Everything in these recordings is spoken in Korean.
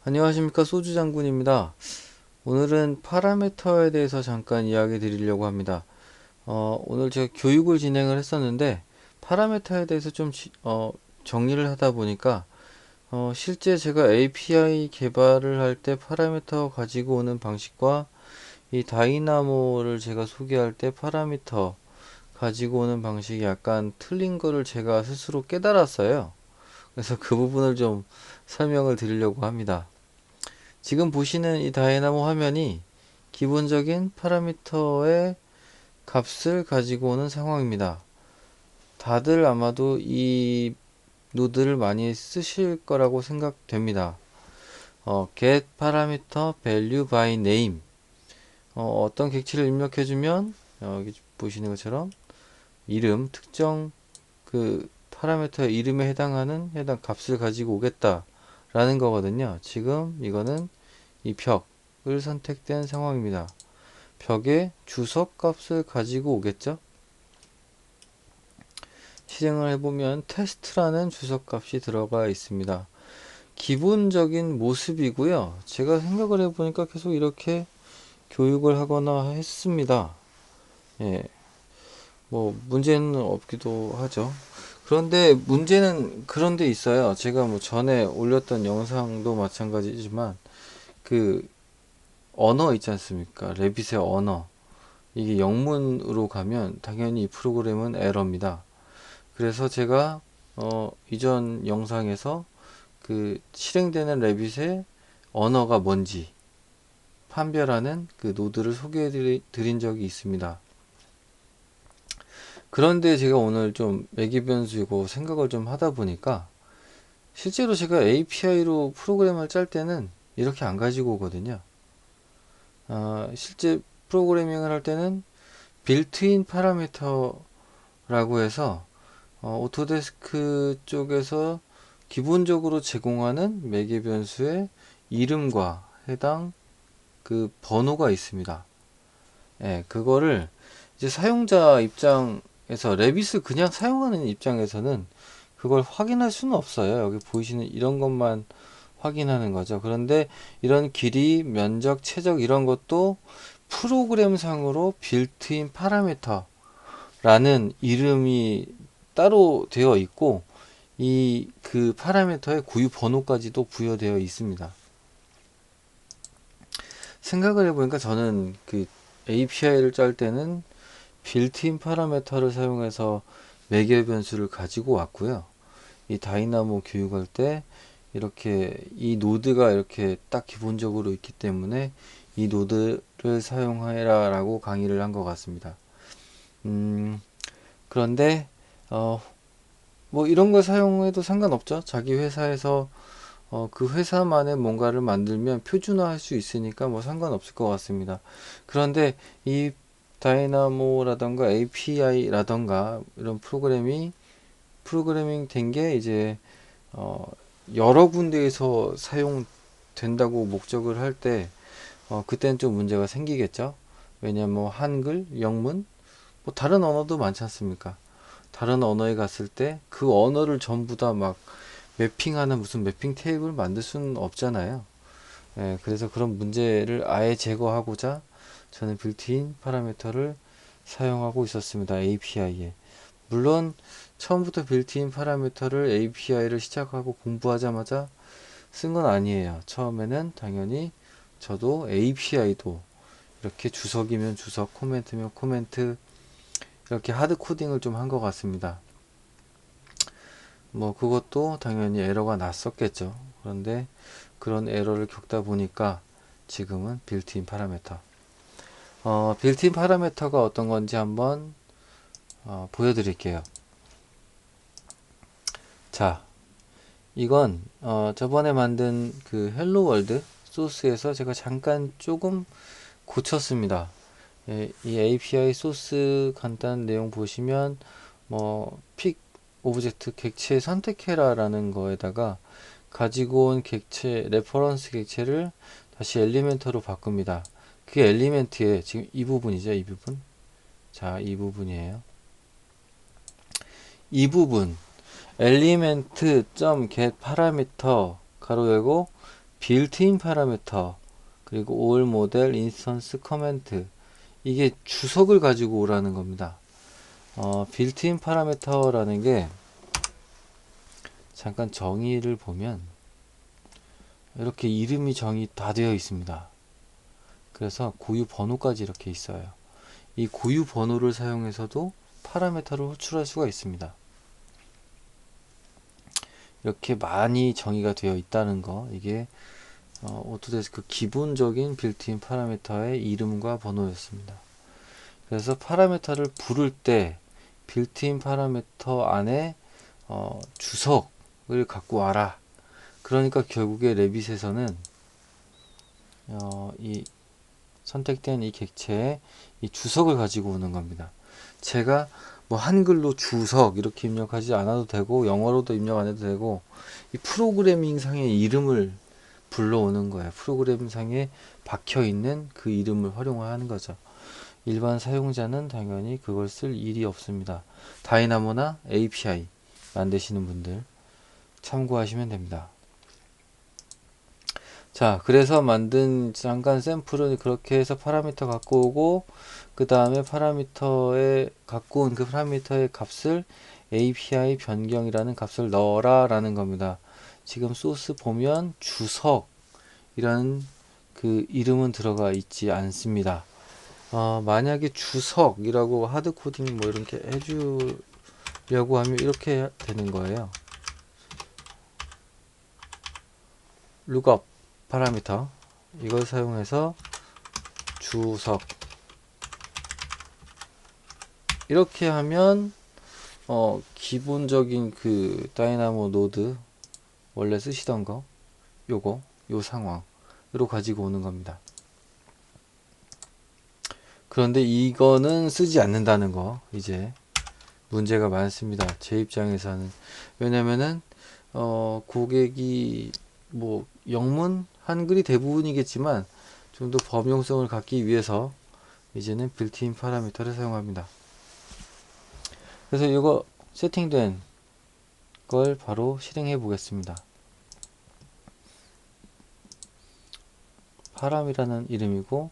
안녕하십니까, 소주 장군입니다. 오늘은 파라미터에 대해서 잠깐 이야기 드리려고 합니다. 오늘 제가 교육을 진행을 했었는데 파라미터에 대해서 좀 정리를 하다 보니까 실제 제가 API 개발을 할 때 파라미터 가지고 오는 방식과 이 다이나모를 제가 소개할 때 파라미터 가지고 오는 방식이 약간 틀린 거를 제가 스스로 깨달았어요. 그래서 그 부분을 좀 설명을 드리려고 합니다. 지금 보시는 이 다이나모 화면이 기본적인 파라미터의 값을 가지고 오는 상황입니다. 다들 아마도 이 노드를 많이 쓰실 거라고 생각됩니다. get parameter value by name. 어떤 객체를 입력해주면 여기 보시는 것처럼 이름, 특정 그 파라미터의 이름에 해당하는 해당 값을 가지고 오겠다라는 거거든요. 지금 이거는 이 벽을 선택된 상황입니다. 벽에 주석 값을 가지고 오겠죠? 실행을 해보면 테스트라는 주석 값이 들어가 있습니다. 기본적인 모습이고요. 제가 생각을 해보니까 계속 이렇게 교육을 하거나 했습니다. 예, 뭐 문제는 없기도 하죠. 그런데 문제는 그런 데 있어요. 제가 뭐 전에 올렸던 영상도 마찬가지지만 그 언어 있지 않습니까? 레빗의 언어. 이게 영문으로 가면 당연히 이 프로그램은 에러입니다. 그래서 제가 이전 영상에서 그 실행되는 레빗의 언어가 뭔지 판별하는 그 노드를 소개해 드린 적이 있습니다. 그런데 제가 오늘 좀 매개 변수이고 생각을 좀 하다 보니까 실제로 제가 API로 프로그램을 짤 때는 이렇게 안 가지고 오거든요. 실제 프로그래밍을 할 때는 빌트인 파라미터라고 해서 오토데스크 쪽에서 기본적으로 제공하는 매개 변수의 이름과 해당 그 번호가 있습니다. 예, 그거를 이제 사용자 입장에서 레빗을 그냥 사용하는 입장에서는 그걸 확인할 수는 없어요. 여기 보이시는 이런 것만 확인하는 거죠. 그런데 이런 길이, 면적, 최적 이런 것도 프로그램상으로 빌트인 파라미터라는 이름이 따로 되어 있고 이 그 파라미터의 구유 번호까지도 부여되어 있습니다. 생각을 해보니까 저는 그 API를 짤 때는 빌트인 파라미터를 사용해서 매개 변수를 가지고 왔고요. 이 다이나모 교육할 때 이렇게 이 노드가 이렇게 딱 기본적으로 있기 때문에 이 노드를 사용하라 라고 강의를 한 것 같습니다. 그런데 뭐 이런 걸 사용해도 상관없죠. 자기 회사에서 그 회사만의 뭔가를 만들면 표준화할 수 있으니까 뭐 상관없을 것 같습니다. 그런데 이 다이나모라던가 API라던가 이런 프로그래밍 된 게 이제 여러 군데에서 사용된다고 목적을 할 때 그때는 좀 문제가 생기겠죠. 왜냐면 뭐 한글, 영문, 뭐 다른 언어도 많지 않습니까? 다른 언어에 갔을 때 그 언어를 전부 다 막 매핑하는 무슨 매핑 테이블 만들 수는 없잖아요. 예, 그래서 그런 문제를 아예 제거하고자 저는 빌트인 파라미터를 사용하고 있었습니다. API에. 물론 처음부터 빌트인 파라미터를 API를 시작하고 공부하자마자 쓴 건 아니에요. 처음에는 당연히 저도 API도 이렇게 주석이면 주석, 코멘트면 코멘트 이렇게 하드 코딩을 좀 한 것 같습니다. 뭐 그것도 당연히 에러가 났었겠죠. 그런데 그런 에러를 겪다 보니까 지금은 빌트인 파라미터. 빌트인 파라미터가 어떤 건지 한번 보여드릴게요. 자, 이건 저번에 만든 그 헬로 월드 소스에서 제가 잠깐 조금 고쳤습니다. 예, 이 API 소스 간단한 내용 보시면 픽 오브젝트 객체 선택해라 라는 거에다가 가지고 온 객체 레퍼런스 객체를 다시 엘리멘터로 바꿉니다. 그 엘리멘트에 지금 이 부분이죠. 이 부분. 자, 이 부분이에요. 이 부분 element.get parameter 가로 열고 빌트인 파라미터, 그리고 all model instance comment, 이게 주석을 가지고 오라는 겁니다. 빌트인 파라미터라는 게 잠깐 정의를 보면 이렇게 이름이 정의 다 되어 있습니다. 그래서 고유 번호까지 이렇게 있어요. 이 고유 번호를 사용해서도 파라미터를 호출할 수가 있습니다. 이렇게 많이 정의가 되어 있다는 거, 이게 오토데스크 기본적인 빌트인 파라미터의 이름과 번호였습니다. 그래서 파라미터를 부를 때 빌트인 파라미터 안에 주석을 갖고 와라. 그러니까 결국에 레빗에서는 이 선택된 이 객체에 이 주석을 가지고 오는 겁니다. 제가 뭐 한글로 주석 이렇게 입력하지 않아도 되고 영어로도 입력 안 해도 되고, 이 프로그래밍 상의 이름을 불러오는 거예요. 프로그램 상에 박혀 있는 그 이름을 활용하는 거죠. 일반 사용자는 당연히 그걸 쓸 일이 없습니다. 다이나모나 API 만드시는 분들 참고하시면 됩니다. 자, 그래서 만든 잠깐 샘플은 그렇게 해서 파라미터 갖고 오고, 그 다음에 파라미터에 갖고 온 그 파라미터의 값을 API 변경이라는 값을 넣어라 라는 겁니다. 지금 소스 보면 주석이라는 그 이름은 들어가 있지 않습니다. 만약에 주석이라고 하드코딩 뭐 이렇게 해주려고 하면 이렇게 되는 거예요. lookup 파라미터, 이걸 사용해서 주석 이렇게 하면 기본적인 그 다이나모 노드 원래 쓰시던 거, 요 상황으로 가지고 오는 겁니다. 그런데 이거는 쓰지 않는다는 거, 이제 문제가 많습니다. 제 입장에서는. 왜냐면은 고객이 뭐 영문, 한글이 대부분이겠지만 좀 더 범용성을 갖기 위해서 이제는 빌트인 파라미터를 사용합니다. 그래서 이거 세팅된 걸 바로 실행해 보겠습니다. 파람이라는 이름이고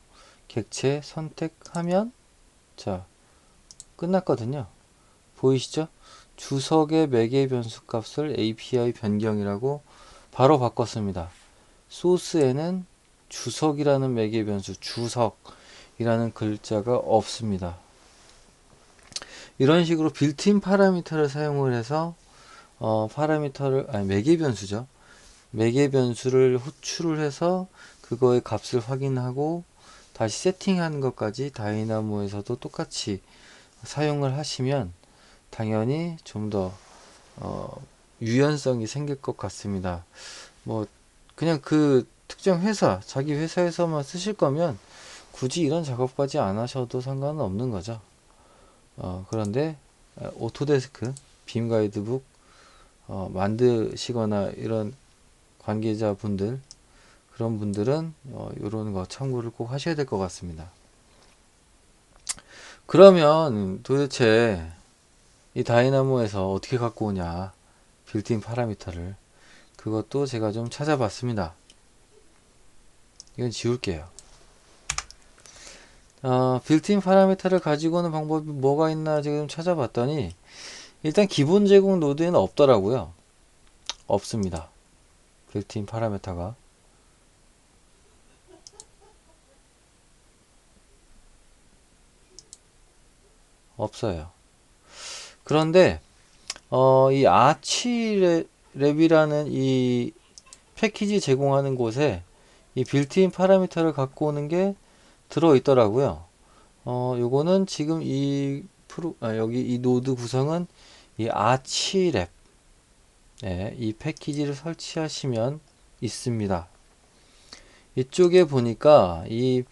객체 선택하면 자 끝났거든요. 보이시죠? 주석의 매개 변수 값을 API 변경이라고 바로 바꿨습니다. 소스에는 주석이라는 매개 변수, 주석이라는 글자가 없습니다. 이런 식으로 빌트인 파라미터를 사용을 해서 매개 변수죠. 매개 변수를 호출을 해서 그거의 값을 확인하고 다시 세팅하는 것까지 다이나모에서도 똑같이 사용을 하시면 당연히 좀 더 유연성이 생길 것 같습니다. 뭐 그냥 그 특정 회사, 자기 회사에서만 쓰실 거면 굳이 이런 작업까지 안 하셔도 상관은 없는 거죠. 그런데 오토데스크 빔 가이드북 만드시거나 이런 관계자분들, 그런 분들은 이런 거 참고를 꼭 하셔야 될 것 같습니다. 그러면 도대체 이 다이나모에서 어떻게 갖고 오냐, 빌트인 파라미터를. 그것도 제가 좀 찾아봤습니다. 이건 지울게요. 빌트인 파라미터를 가지고 오는 방법이 뭐가 있나 지금 찾아봤더니 일단 기본 제공 노드에는 없더라고요. 없습니다. 빌트인 파라미터가 없어요. 그런데 이 아치랩이라는 이 패키지 제공하는 곳에 이 빌트인 파라미터를 갖고 오는 게 들어 있더라고요. 요거는 지금 여기 이 노드 구성은 이 아치랩, 이 패키지를 설치하시면 있습니다. 이쪽에 보니까 이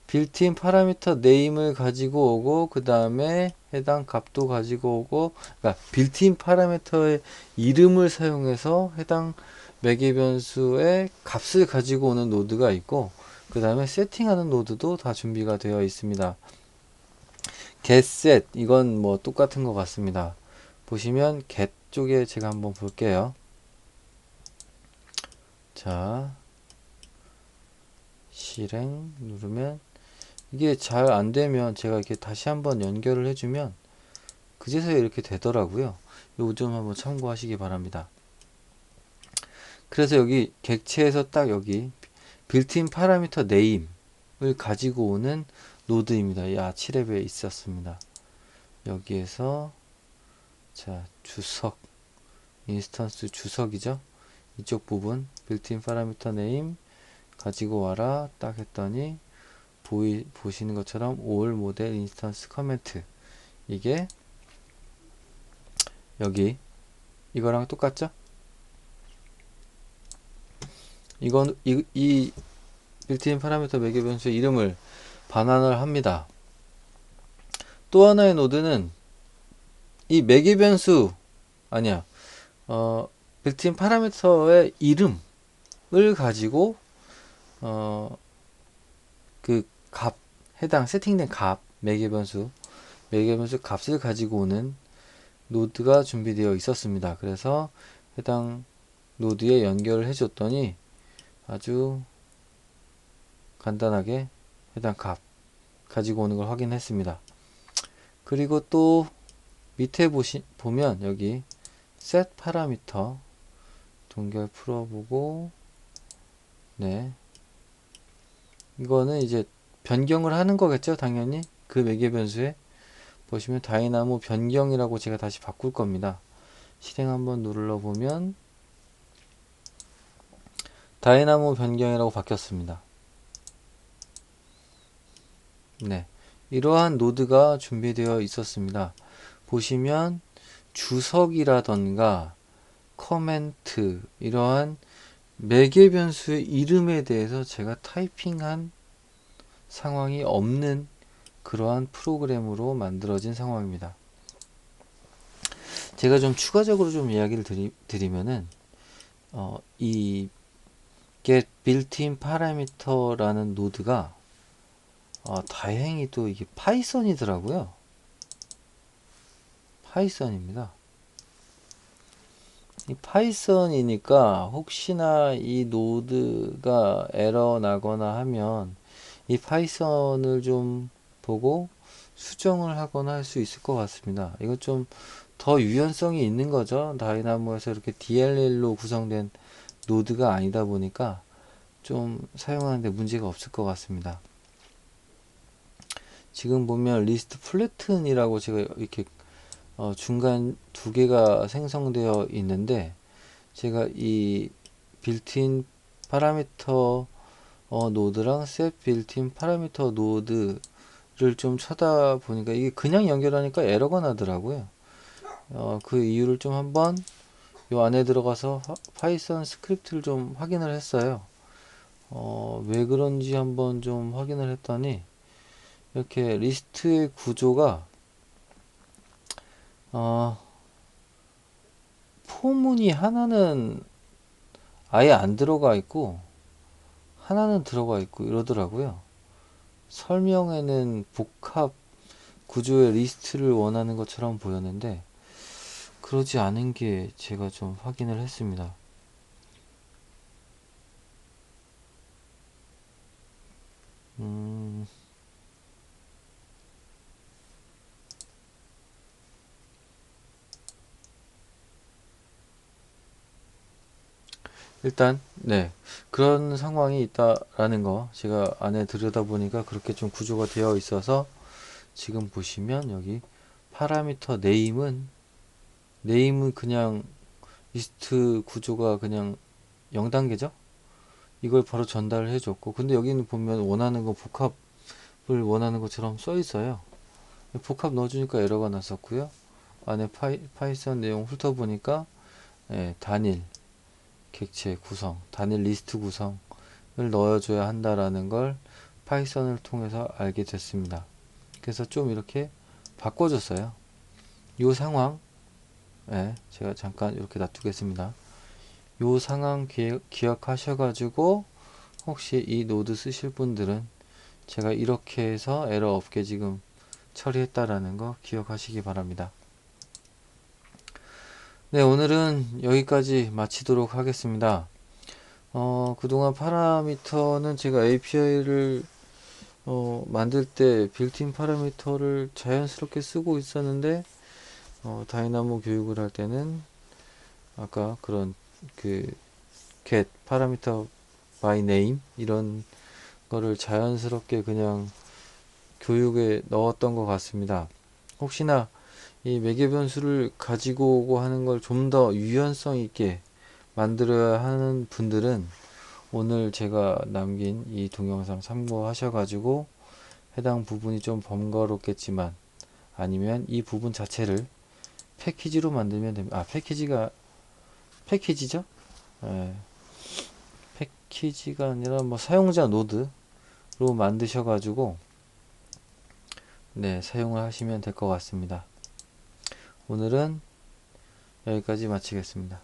빌트인 파라미터 네임을 가지고 오고, 그 다음에 해당 값도 가지고 오고, 그러니까 빌트인 파라미터의 이름을 사용해서 해당 매개 변수의 값을 가지고 오는 노드가 있고, 그 다음에 세팅하는 노드도 다 준비가 되어 있습니다. getSet, 이건 뭐 똑같은 것 같습니다. 보시면 get 쪽에 제가 한번 볼게요. 자, 실행 누르면 이게 잘 안되면 제가 이렇게 다시 한번 연결을 해주면 그제서야 이렇게 되더라고요. 요거 좀 한번 참고하시기 바랍니다. 그래서 여기 객체에서 딱 여기 빌트인 파라미터 네임을 가지고 오는 노드입니다. 이 아치랩에 있었습니다. 여기에서 자 주석 인스턴스 주석이죠. 이쪽 부분 빌트인 파라미터 네임 가지고 와라 딱 했더니 보시는 것처럼 all 모델 인스턴스 커멘트 이게 여기 이거랑 똑같죠? 이건 이 빌트인 파라미터 매개 변수의 이름을 반환을 합니다. 또 하나의 노드는 이 매개 변수 아니야 빌트인 파라미터의 이름을 가지고 그 값 해당 세팅된 값 매개 변수 값을 가지고 오는 노드가 준비되어 있었습니다. 그래서 해당 노드에 연결을 해줬더니 아주 간단하게 해당 값 가지고 오는 걸 확인했습니다. 그리고 또 밑에 보면 여기 set 파라미터 동결 풀어보고 네 이거는 이제 변경을 하는 거겠죠. 당연히 그 매개 변수에 보시면 다이나모 변경이라고 제가 다시 바꿀 겁니다. 실행 한번 눌러보면 다이나모 변경이라고 바뀌었습니다. 네, 이러한 노드가 준비되어 있었습니다. 보시면 주석이라던가 커멘트 이러한 매개 변수의 이름에 대해서 제가 타이핑한 상황이 없는 그러한 프로그램으로 만들어진 상황입니다. 제가 좀 추가적으로 좀 이야기를 드리면은 이 get built-in parameter라는 노드가 다행히 또 이게 파이썬이더라고요. 파이썬입니다. 이 파이썬이니까 혹시나 이 노드가 에러 나거나 하면 이 파이썬을 좀 보고 수정을 하거나 할 수 있을 것 같습니다. 이거 좀 더 유연성이 있는 거죠. 다이나모에서 이렇게 DLL로 구성된 노드가 아니다 보니까 좀 사용하는데 문제가 없을 것 같습니다. 지금 보면 리스트 플래튼이라고 제가 이렇게 중간 두 개가 생성되어 있는데 제가 이 빌트인 파라미터 노드랑 set 빌트인 파라미터 노드를 좀 쳐다보니까 이게 그냥 연결하니까 에러가 나더라고요. 그 이유를 좀 한번 요 안에 들어가서 파이썬 스크립트를 좀 확인을 했어요. 왜 그런지 한번 좀 확인을 했더니 이렇게 리스트의 구조가 포문이 하나는 아예 안 들어가 있고 하나는 들어가 있고 이러더라고요. 설명에는 복합 구조의 리스트를 원하는 것처럼 보였는데 그러지 않은 게 제가 좀 확인을 했습니다. 일단 네 그런 상황이 있다라는 거 제가 안에 들여다보니까 그렇게 좀 구조가 되어 있어서 지금 보시면 여기 파라미터 네임은 그냥 리스트 구조가 그냥 0단계죠. 이걸 바로 전달을 해줬고 근데 여기는 보면 원하는 거 복합을 원하는 것처럼 써 있어요. 복합 넣어주니까 에러가 났었고요. 안에 파이썬 내용 훑어보니까 단일 객체 구성, 단일 리스트 구성을 넣어줘야 한다라는 걸 파이썬을 통해서 알게 됐습니다. 그래서 좀 이렇게 바꿔줬어요. 이 상황, 제가 잠깐 이렇게 놔두겠습니다. 이 상황 기억하셔가지고 혹시 이 노드 쓰실 분들은 제가 이렇게 해서 에러 없게 지금 처리했다라는 거 기억하시기 바랍니다. 네, 오늘은 여기까지 마치도록 하겠습니다. 그동안 파라미터는 제가 API를 만들 때 빌트인 파라미터를 자연스럽게 쓰고 있었는데 다이나모 교육을 할 때는 아까 그런 그 get 파라미터 by name 이런 거를 자연스럽게 그냥 교육에 넣었던 것 같습니다. 혹시나 이 매개 변수를 가지고 오고 하는 걸 좀 더 유연성 있게 만들어야 하는 분들은 오늘 제가 남긴 이 동영상 참고하셔가지고 해당 부분이 좀 번거롭겠지만 아니면 이 부분 자체를 패키지로 만들면 됩니다. 패키지죠? 예, 패키지가 아니라 뭐 사용자 노드로 만드셔가지고 네, 사용을 하시면 될 것 같습니다. 오늘은 여기까지 마치겠습니다.